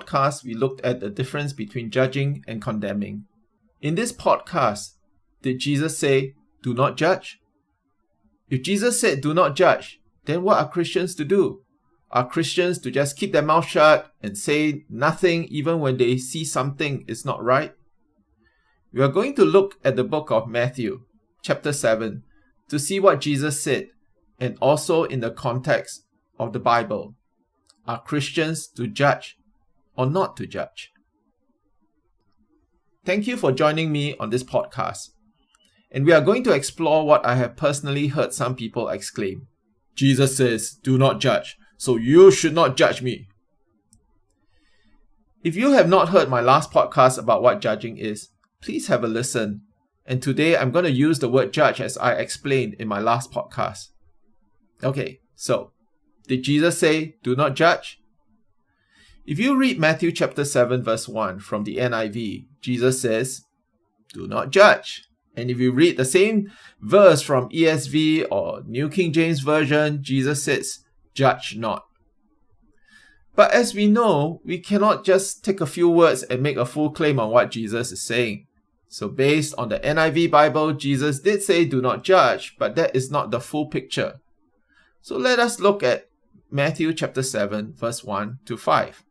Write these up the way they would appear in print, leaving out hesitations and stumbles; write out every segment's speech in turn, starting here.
podcast, we looked at the difference between judging and condemning. In this podcast, did Jesus say, do not judge? If Jesus said, do not judge, then what are Christians to do? Are Christians to just keep their mouth shut and say nothing even when they see something is not right? We are going to look at the book of Matthew, chapter 7, to see what Jesus said, and also in the context of the Bible. Are Christians to judge or not to judge? Thank you for joining me on this podcast. And we are going to explore what I have personally heard some people exclaim. Jesus says, do not judge, so you should not judge me. If you have not heard my last podcast about what judging is, please have a listen. And today I'm going to use the word judge as I explained in my last podcast. Okay, so did Jesus say, do not judge? If you read Matthew chapter 7 verse 1 from the NIV, Jesus says, do not judge. And if you read the same verse from ESV or New King James Version, Jesus says, judge not. But as we know, we cannot just take a few words and make a full claim on what Jesus is saying. So based on the NIV Bible, Jesus did say do not judge, but that is not the full picture. So let us look at Matthew chapter 7, verse 1 to 5.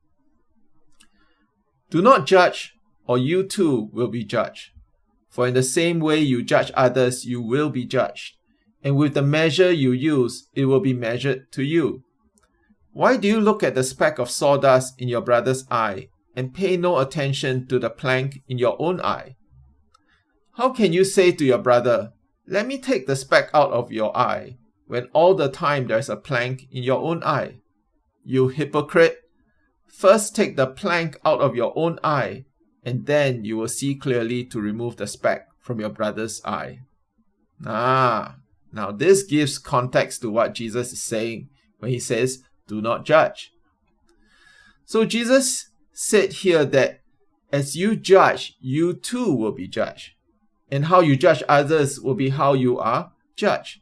Do not judge, or you too will be judged. For in the same way you judge others, you will be judged. And with the measure you use, it will be measured to you. Why do you look at the speck of sawdust in your brother's eye, and pay no attention to the plank in your own eye? How can you say to your brother, let me take the speck out of your eye, when all the time there is a plank in your own eye? You hypocrite! First take the plank out of your own eye, and then you will see clearly to remove the speck from your brother's eye. Now this gives context to what Jesus is saying when he says, do not judge. So Jesus said here that as you judge, you too will be judged. And how you judge others will be how you are judged.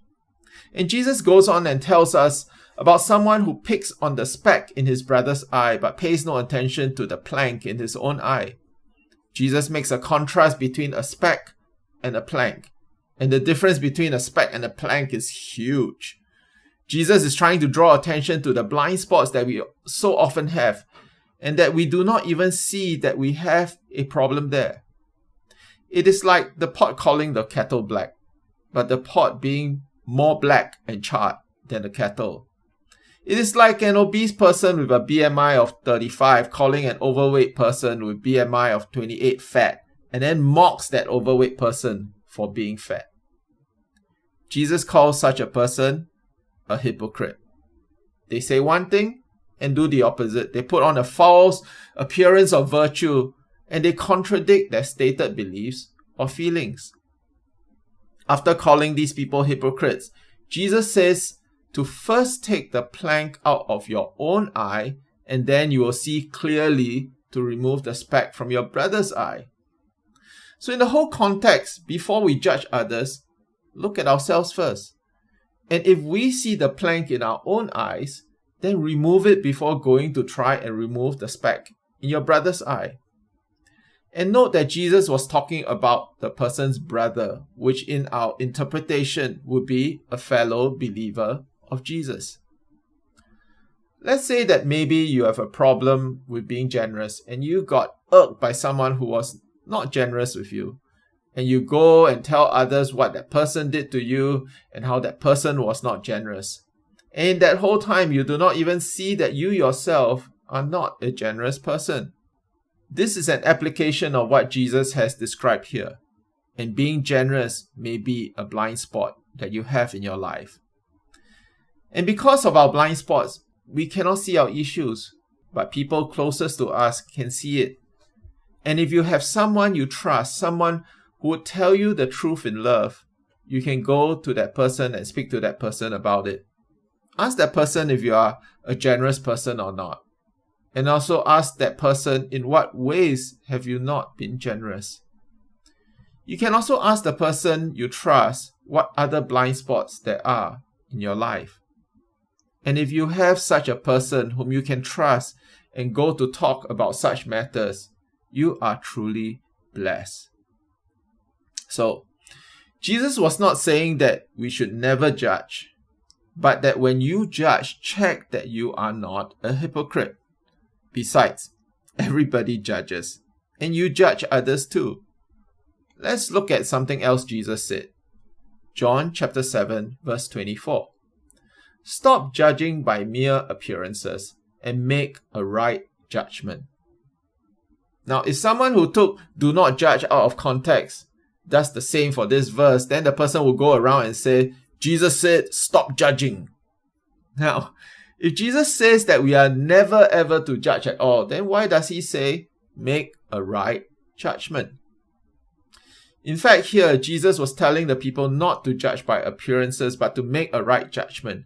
And Jesus goes on and tells us about someone who picks on the speck in his brother's eye but pays no attention to the plank in his own eye. Jesus makes a contrast between a speck and a plank. And the difference between a speck and a plank is huge. Jesus is trying to draw attention to the blind spots that we so often have, and that we do not even see that we have a problem there. It is like the pot calling the kettle black, but the pot being more black and charred than the kettle. It is like an obese person with a BMI of 35 calling an overweight person with BMI of 28 fat, and then mocks that overweight person for being fat. Jesus calls such a person a hypocrite. They say one thing and do the opposite. They put on a false appearance of virtue, and they contradict their stated beliefs or feelings. After calling these people hypocrites, Jesus says to first take the plank out of your own eye, and then you will see clearly to remove the speck from your brother's eye. So in the whole context, before we judge others, look at ourselves first. And if we see the plank in our own eyes, then remove it before going to try and remove the speck in your brother's eye. And note that Jesus was talking about the person's brother, which in our interpretation would be a fellow believer of Jesus. Let's say that maybe you have a problem with being generous and you got irked by someone who was not generous with you. And you go and tell others what that person did to you and how that person was not generous. And that whole time you do not even see that you yourself are not a generous person. This is an application of what Jesus has described here. And being generous may be a blind spot that you have in your life. And because of our blind spots, we cannot see our issues, but people closest to us can see it. And if you have someone you trust, someone who would tell you the truth in love, you can go to that person and speak to that person about it. Ask that person if you are a generous person or not. And also ask that person, in what ways have you not been generous? You can also ask the person you trust what other blind spots there are in your life. And if you have such a person whom you can trust and go to talk about such matters, you are truly blessed. So, Jesus was not saying that we should never judge, but that when you judge, check that you are not a hypocrite. Besides, everybody judges, and you judge others too. Let's look at something else Jesus said. John chapter 7, verse 24. Stop judging by mere appearances and make a right judgment. Now, if someone who took do not judge out of context does the same for this verse, then the person will go around and say, Jesus said, stop judging. Now, if Jesus says that we are never ever to judge at all, then why does he say, make a right judgment? In fact, here, Jesus was telling the people not to judge by appearances, but to make a right judgment.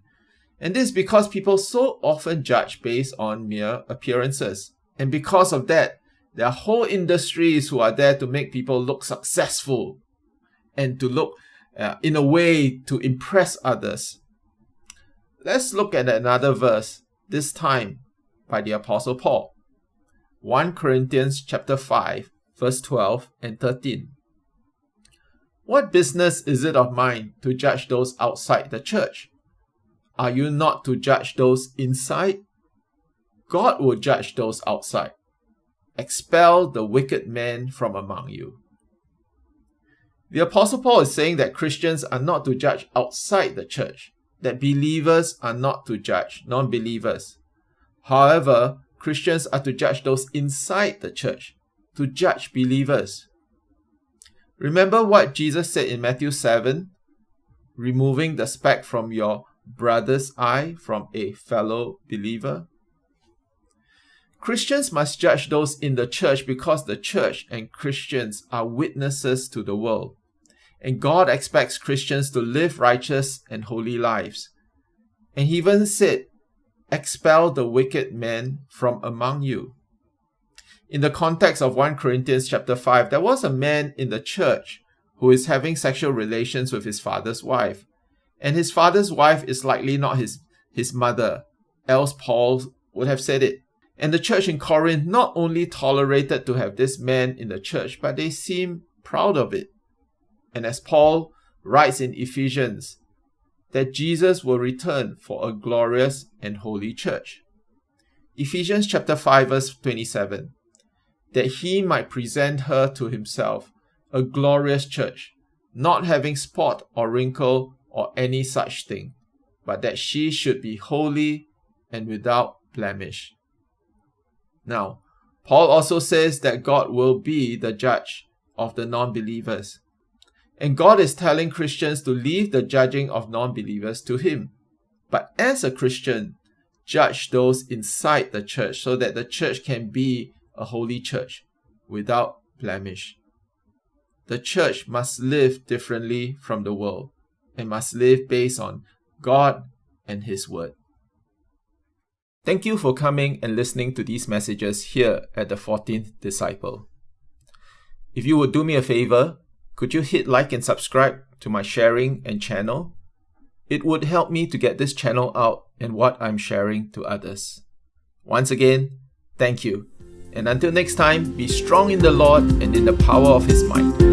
And this is because people so often judge based on mere appearances. And because of that, there are whole industries who are there to make people look successful and to look in a way to impress others. Let's look at another verse, this time by the Apostle Paul. 1 Corinthians chapter 5, verse 12 and 13. What business is it of mine to judge those outside the church? Are you not to judge those inside? God will judge those outside. Expel the wicked man from among you. The Apostle Paul is saying that Christians are not to judge outside the church, that believers are not to judge non-believers. However, Christians are to judge those inside the church, to judge believers. Remember what Jesus said in Matthew 7? Removing the speck from your brother's eye from a fellow believer. Christians must judge those in the church because the church and Christians are witnesses to the world. And God expects Christians to live righteous and holy lives. And he even said, expel the wicked man from among you. In the context of 1 Corinthians chapter 5, there was a man in the church who is having sexual relations with his father's wife. And his father's wife is likely not his mother, else Paul would have said it. And the church in Corinth not only tolerated to have this man in the church, but they seem proud of it. And as Paul writes in Ephesians, that Jesus will return for a glorious and holy church. Ephesians chapter 5 verse 27, that he might present her to himself, a glorious church, not having spot or wrinkle or any such thing, but that she should be holy and without blemish. Now, Paul also says that God will be the judge of the non-believers. And God is telling Christians to leave the judging of non-believers to him. But as a Christian, judge those inside the church so that the church can be a holy church without blemish. The church must live differently from the world and must live based on God and His Word. Thank you for coming and listening to these messages here at the 14th Disciple. If you would do me a favor, could you hit like and subscribe to my sharing and channel? It would help me to get this channel out and what I'm sharing to others. Once again, thank you. And until next time, be strong in the Lord and in the power of His might.